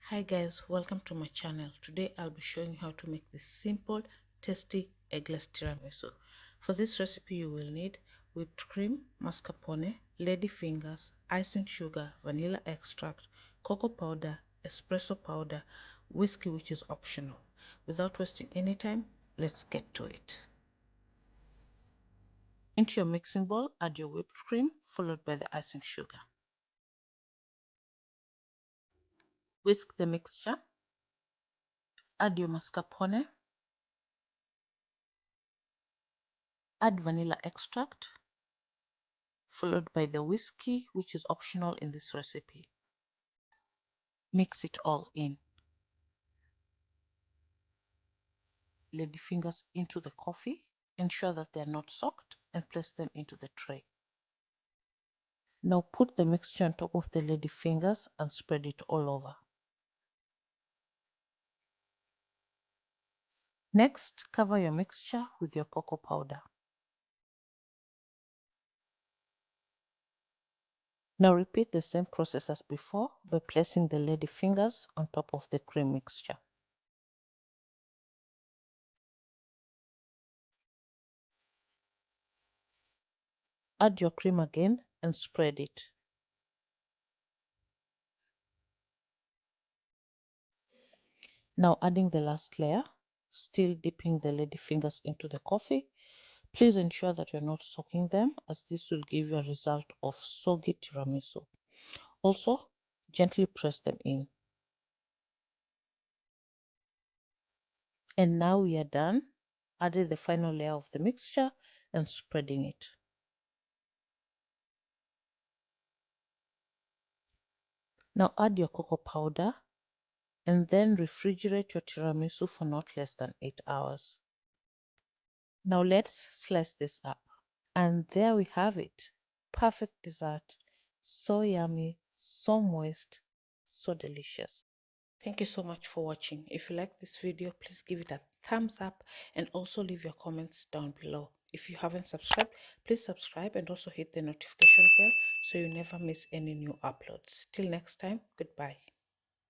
Hi guys, welcome to my channel. Today I'll be showing you how to make this simple, tasty eggless tiramisu. For this recipe you will need whipped cream, mascarpone, lady fingers, icing sugar, vanilla extract, cocoa powder, espresso powder, whiskey which is optional. Without wasting any time, let's get to it. Into your mixing bowl, add your whipped cream followed by the icing sugar. Whisk the mixture. Add your mascarpone. Add vanilla extract, followed by the whiskey, which is optional in this recipe. Mix it all in. Lady fingers into the coffee. Ensure that they are not soaked and place them into the tray. Now put the mixture on top of the lady fingers and spread it all over. Next, cover your mixture with your cocoa powder. Now repeat the same process as before by placing the lady fingers on top of the cream mixture. Add your cream again and spread it. Now adding the last layer, still dipping the lady fingers into the coffee. Please ensure that you're not soaking them, as this will give you a result of soggy tiramisu. Also, gently press them in. And now we are done. Adding the final layer of the mixture and spreading it. Now add your cocoa powder and then refrigerate your tiramisu for not less than 8 hours. Now let's slice this up. And there we have it. Perfect dessert. So yummy, so moist, so delicious. Thank you so much for watching. If you like this video, please give it a thumbs up and also leave your comments down below. If you haven't subscribed, please subscribe and also hit the notification bell so you never miss any new uploads. Till next time, goodbye.